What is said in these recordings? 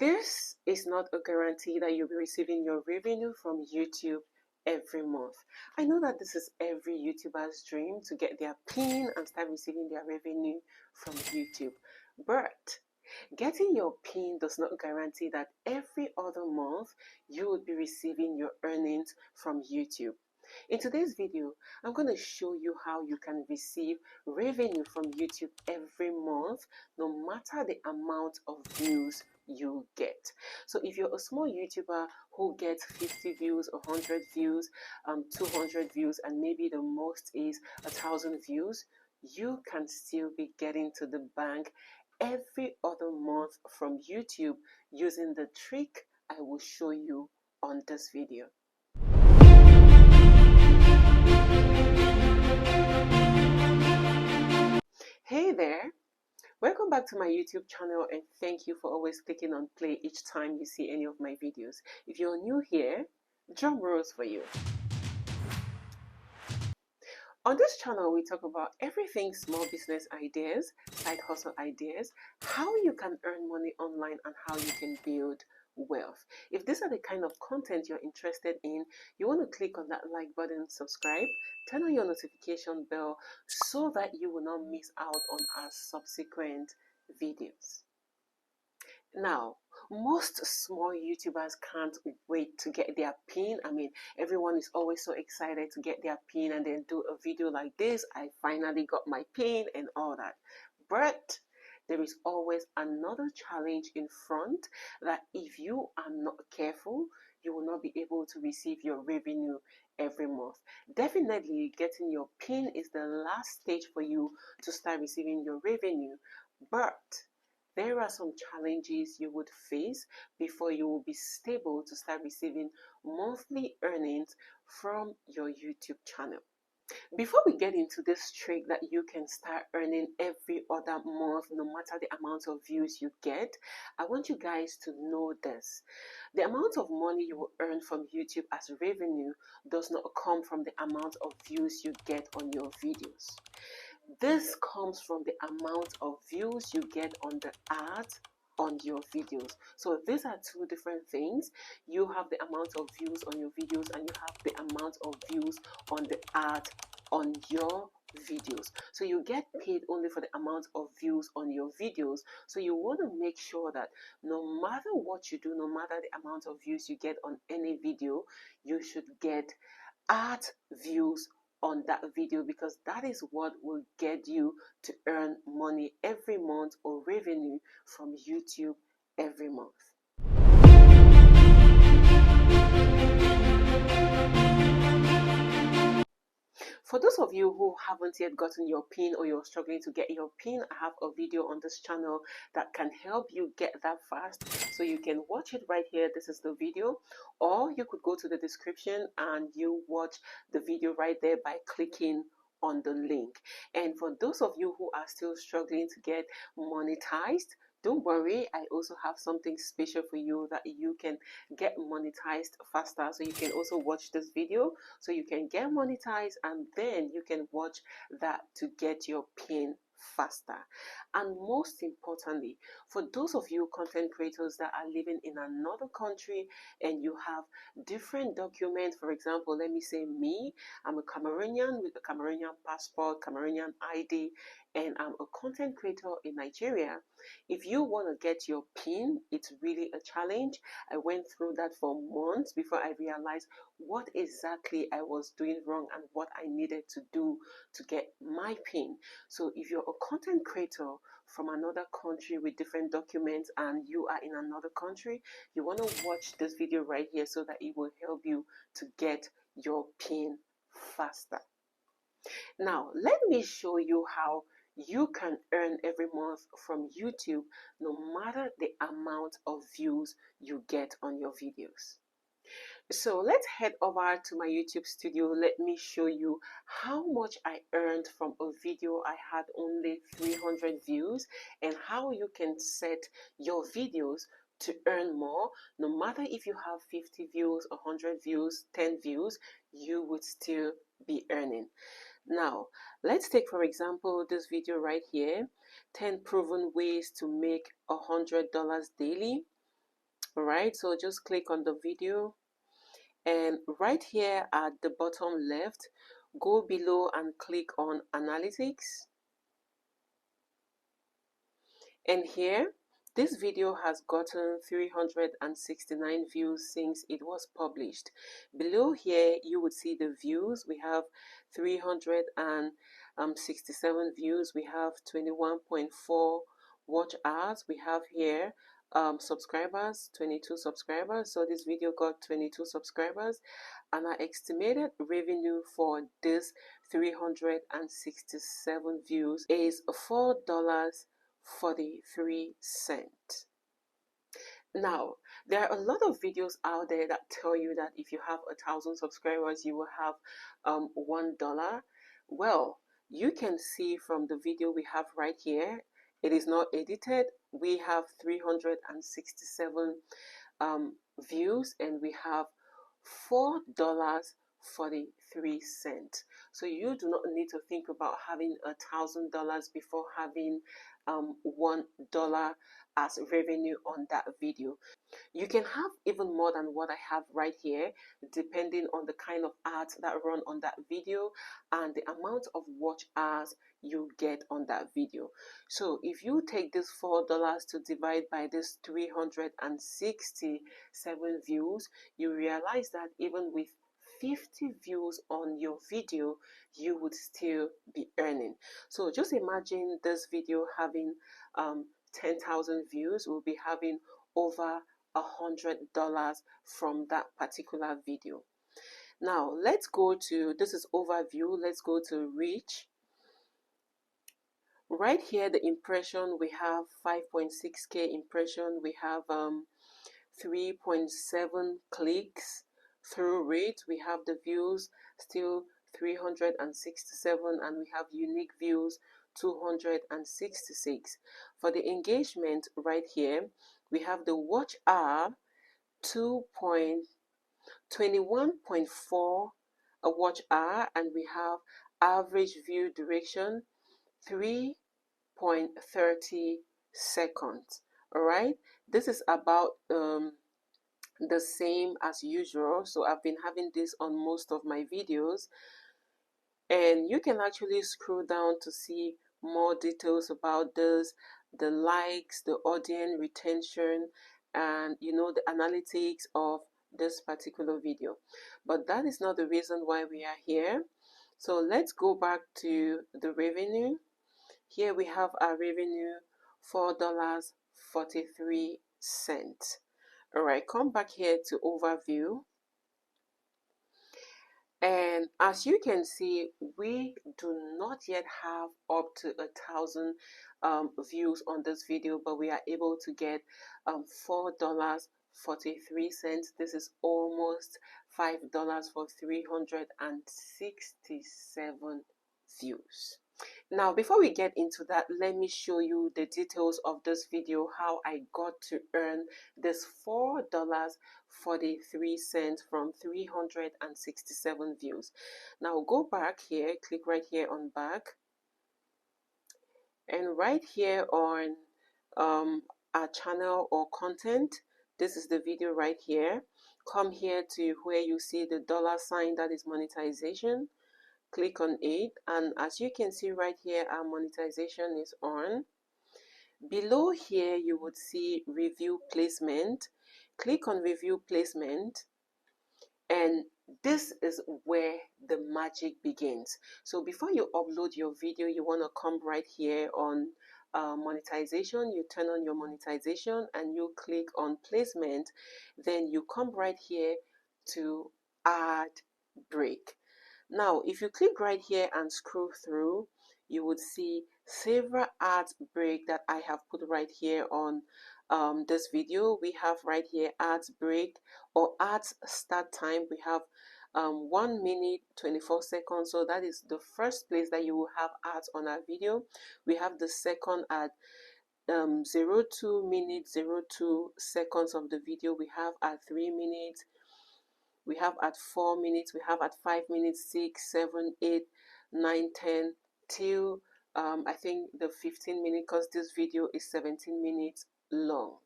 This is not a guarantee that you'll be receiving your revenue from YouTube every month. I know that this is every YouTuber's dream to get their PIN and start receiving their revenue from YouTube. But getting your PIN does not guarantee that every other month you will be receiving your earnings from YouTube. In today's video, I'm going to show you how you can receive revenue from YouTube every month, no matter the amount of views you get. So if you're a small YouTuber who gets 50 views, 100 views, 200 views, and maybe the most is 1,000 views, you can still be getting to the bank every other month from YouTube using the trick I will show you on this video. Hey there, welcome back to my YouTube channel, and thank you for always clicking on play each time you see any of my videos. If you're new here, drum rolls for you. On this channel, we talk about everything small business ideas, side hustle ideas, how you can earn money online, and how you can build wealth. If these are the kind of content you're interested in, you want to click on that like button, subscribe, turn on your notification bell so that you will not miss out on our subsequent videos. Now, most small YouTubers can't wait to get their PIN. I mean, everyone is always so excited to get their PIN and then do a video like this. I finally got my PIN and all that. But there is always another challenge in front that if you are not careful, you will not be able to receive your revenue every month. Definitely getting your PIN is the last stage for you to start receiving your revenue. But there are some challenges you would face before you will be stable to start receiving monthly earnings from your YouTube channel. Before we get into this trick that you can start earning every other month, no matter the amount of views you get, I want you guys to know this. The amount of money you will earn from YouTube as revenue does not come from the amount of views you get on your videos. This comes from the amount of views you get on the ads on your videos. So these are two different things. You have the amount of views on your videos and you have the amount of views on the ad on your videos. So you get paid only for the amount of views on your videos. So you want to make sure that no matter what you do, no matter the amount of views you get on any video, you should get ad views on that video, because that is what will get you to earn money every month or revenue from YouTube every month. For those of you who haven't yet gotten your PIN or you're struggling to get your PIN, I have a video on this channel that can help you get that fast. So you can watch it right here. This is the video, or you could go to the description and you watch the video right there by clicking on the link. And for those of you who are still struggling to get monetized, don't worry, I also have something special for you that you can get monetized faster. So you can also watch this video so you can get monetized, and then you can watch that to get your PIN faster. And most importantly, for those of you content creators that are living in another country and you have different documents, for example, let me say me, I'm a Cameroonian with a Cameroonian passport, Cameroonian ID, and I'm a content creator in Nigeria. If you want to get your PIN, it's really a challenge. I went through that for months before I realized what exactly I was doing wrong and what I needed to do to get my PIN. So if you're a content creator from another country with different documents and you are in another country, you want to watch this video right here so that it will help you to get your PIN faster. Now, let me show you how you can earn every month from YouTube no matter the amount of views you get on your videos. So let's head over to my YouTube studio. Let me show you how much I earned from a video I had only 300 views, and how you can set your videos to earn more. No matter if you have 50 views, 100 views, 10 views, you would still be earning. Now, let's take for example this video right here, 10 proven ways to make $100 daily. All right, so just click on the video, and right here at the bottom left, go below and click on analytics. And here, this video has gotten 369 views since it was published. Below here, you would see the views. We have 367 views. We have 21.4 watch hours. We have here subscribers, 22 subscribers. So this video got 22 subscribers. And our estimated revenue for this 367 views is $4.43. Now, there are a lot of videos out there that tell you that if you have 1,000 subscribers, you will have $1. Well, you can see from the video we have right here, it is not edited. We have 367 views, and we have $4.43. So you do not need to think about having $1,000 before having $1 as revenue on that video. You can have even more than what I have right here, depending on the kind of ads that run on that video and the amount of watch hours you get on that video. So if you take this $4 to divide by this 367 views, you realize that even with 50 views on your video, you would still be earning. So just imagine this video having 10,000 views. We'll be having over $100 from that particular video. Now let's go to, this is overview, let's go to reach. Right here, the impression, we have 5.6k impression. We have 3.7 clicks through rate. We have the views still 367, and we have unique views 266. For the engagement right here, we have the watch hour 21.4 a watch hour, and we have average view duration 3.30 seconds. All right, this is about the same as usual. So I've been having this on most of my videos, and you can actually scroll down to see more details about this, the likes, the audience retention, and the analytics of this particular video. But that is not the reason why we are here. So let's go back to the revenue. Here we have our revenue, $4.43. All right, come back here to overview. And as you can see, we do not yet have up to 1,000 views on this video, but we are able to get $4.43. This is almost $5 for 367 views. Now, before we get into that, let me show you the details of this video, how I got to earn this $4.43 from 367 views. Now, go back here, click right here on back, and right here on our channel or content, this is the video right here. Come here to where you see the $sign, that is monetization. Click on it, and as you can see right here, our monetization is on. Below here, you would see review placement. Click on review placement, and this is where the magic begins. So before you upload your video, you want to come right here on monetization. You turn on your monetization and you click on placement. Then you come right here to add break. Now, if you click right here and scroll through, you would see several ads break that I have put right here on this video. We have right here ads break or ads start time. We have 1 minute 24 seconds. So that is the first place that you will have ads on our video. We have the second at 0.2 minutes 0.2 seconds of the video. We have at 3 minutes. We have at 4 minutes, we have at 5 minutes, 6, 7, 8, 9, 10, till I think the 15 minutes, because this video is 17 minutes long.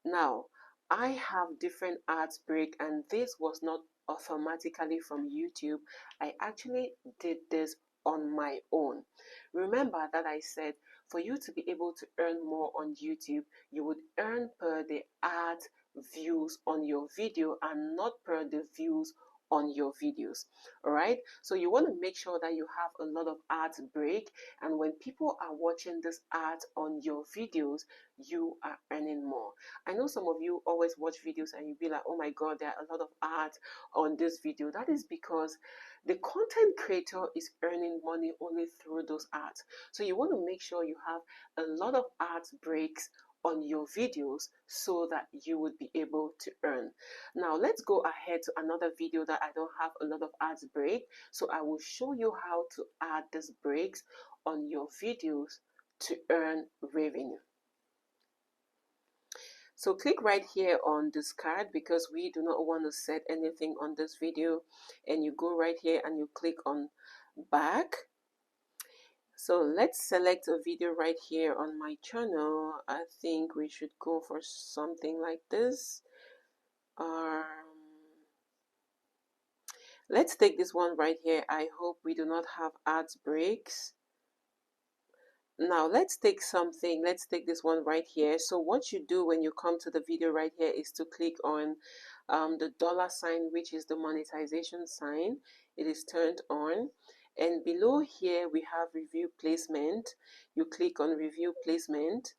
Now, I have different ads break, and this was not automatically from YouTube. I actually did this on my own. Remember that I said for you to be able to earn more on YouTube, you would earn per the ad views on your video and not per the views on your videos. All right, so you want to make sure that you have a lot of ads break, and when people are watching this ad on your videos, you are earning more. I know some of you always watch videos and you'll be like, oh my god, there are a lot of ads on this video. That is because the content creator is earning money only through those ads. So you want to make sure you have a lot of ads breaks on your videos so that you would be able to earn. Now let's go ahead to another video that I don't have a lot of ads break. So I will show you how to add these breaks on your videos to earn revenue. So click right here on this card because we do not want to set anything on this video, and you go right here and you click on back. So let's select a video right here on my channel. I think we should go for something like this. Let's take this one right here. I hope we do not have ads breaks. Now let's take something, let's take this one right here. So what you do when you come to the video right here is to click on the dollar sign, which is the monetization sign. It is turned on, and below here we have review placement. You click on review placement,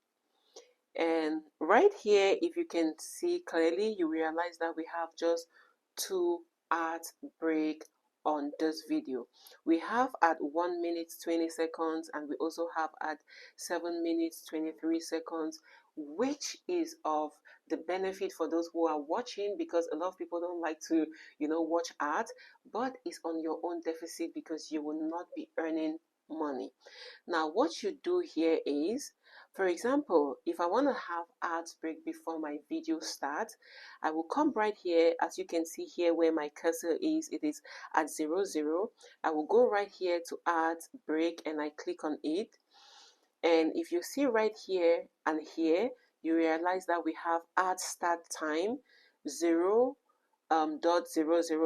and right here, if you can see clearly, you realize that we have just 2 ads break on this video. We have at 1 minute 20 seconds, and we also have at 7 minutes 23 seconds, which is of the benefit for those who are watching, because a lot of people don't like to watch ads, but it's on your own deficit because you will not be earning money. Now what you do here is, for example, if I want to have ads break before my video starts, I will come right here. As you can see here where my cursor is, it is at 00. I will go right here to ads break and I click on it. And if you see right here and here, you realize that we have ad start time 0.00.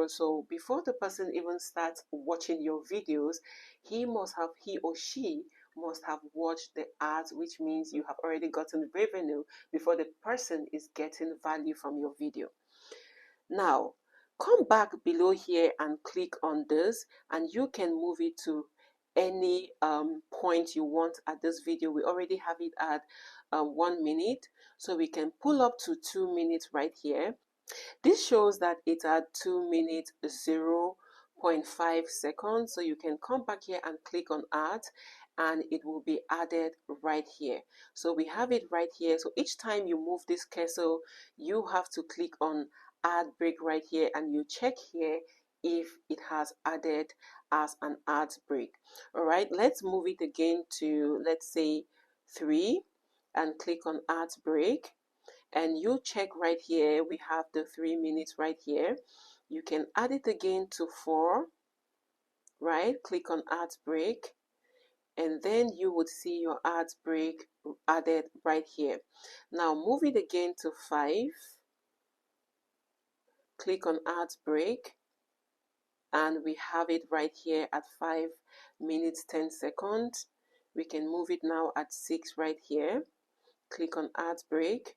So before the person even starts watching your videos, he or she must have watched the ads, which means you have already gotten revenue before the person is getting value from your video. Now come back below here and click on this, and you can move it to any point you want at this video. We already have it at 1 minute, so we can pull up to 2 minutes right here. This shows that it's at 2 minutes 0.5 seconds. So you can come back here and click on add, and it will be added right here. So we have it right here. So each time you move this cursor, you have to click on add break right here, and you check here if it has added as an ad break. All right, let's move it again to, let's say, 3, and click on add break. And you check right here, we have the 3 minutes right here. You can add it again to 4, right? Click on add break, and then you would see your ad break added right here. Now move it again to 5, click on add break, and we have it right here at 5 minutes 10 seconds. We can move it now at 6 right here, click on add break,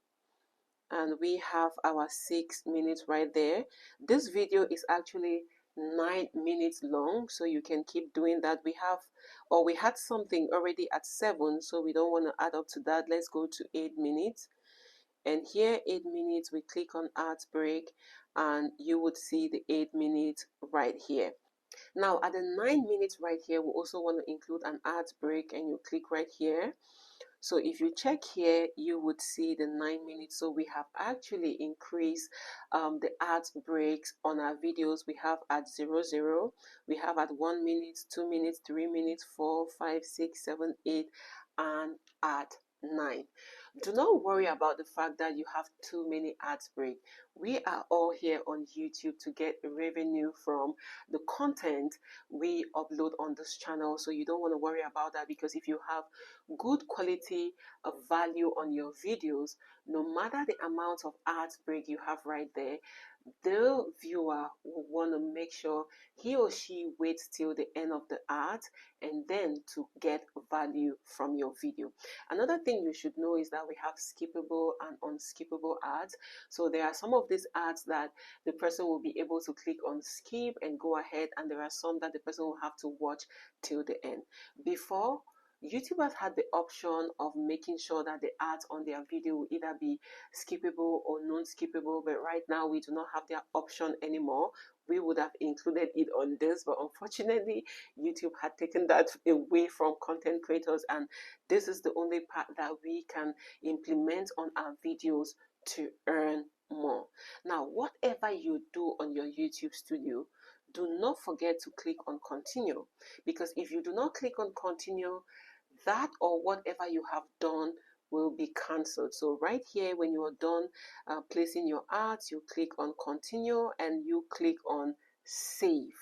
and we have our 6 minutes right there. This video is actually 9 minutes long, so you can keep doing that. We had something already at 7, so we don't want to add up to that. Let's go to 8 minutes, and here 8 minutes, we click on ad break, and you would see the 8 minutes right here. Now at the 9 minutes right here, we also want to include an ad break, and you click right here. So if you check here, you would see the 9 minutes. So we have actually increased the ad breaks on our videos. We have at 00, we have at 1 minute, 2 minutes, 3 minutes, 4, 5, 6, 7, 8, and at 9. Do not worry about the fact that you have too many ads break. We are all here on YouTube to get revenue from the content we upload on this channel. So you don't want to worry about that, because if you have good quality of value on your videos, no matter the amount of ads break you have right there, the viewer will want to make sure he or she waits till the end of the ad and then to get value from your video. Another thing you should know is that we have skippable and unskippable ads. So there are some of these ads that the person will be able to click on skip and go ahead, and there are some that the person will have to watch till the end. Before, YouTubers had the option of making sure that the ads on their video will either be skippable or non-skippable, but right now we do not have that option anymore. We would have included it on this, but unfortunately YouTube had taken that away from content creators, and this is the only part that we can implement on our videos to earn more. Now, whatever you do on your YouTube studio, do not forget to click on continue, because if you do not click on continue, that or whatever you have done will be cancelled. So right here, when you are done placing your ads, you click on continue and you click on save.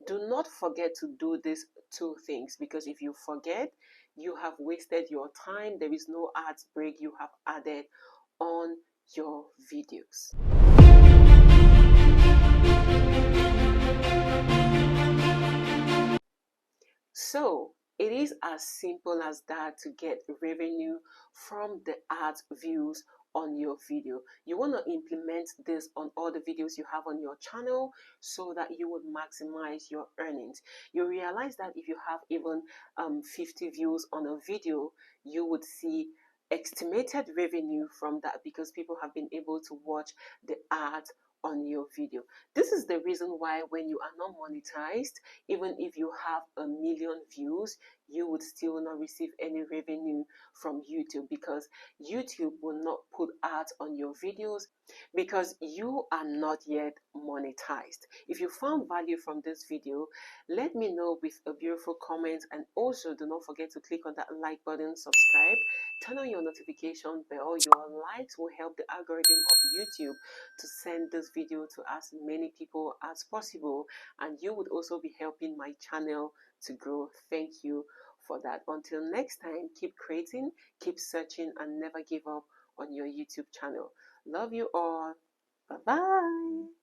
Do not forget to do these two things, because if you forget, you have wasted your time. There is no ads break you have added on your videos. So it is as simple as that to get revenue from the ads views on your video. You want to implement this on all the videos you have on your channel so that you would maximize your earnings. You realize that if you have even 50 views on a video, you would see estimated revenue from that, because people have been able to watch the ads on your video. This is the reason why when you are not monetized, even if you have 1 million views, you would still not receive any revenue from YouTube, because YouTube will not put ads on your videos because you are not yet monetized. If you found value from this video, let me know with a beautiful comment, and also do not forget to click on that like button, subscribe, turn on your notification bell. Your likes will help the algorithm of YouTube to send this video to as many people as possible, and you would also be helping my channel to grow. Thank you for that. Until next time, keep creating, keep searching, and never give up on your YouTube channel. Love you all. Bye bye.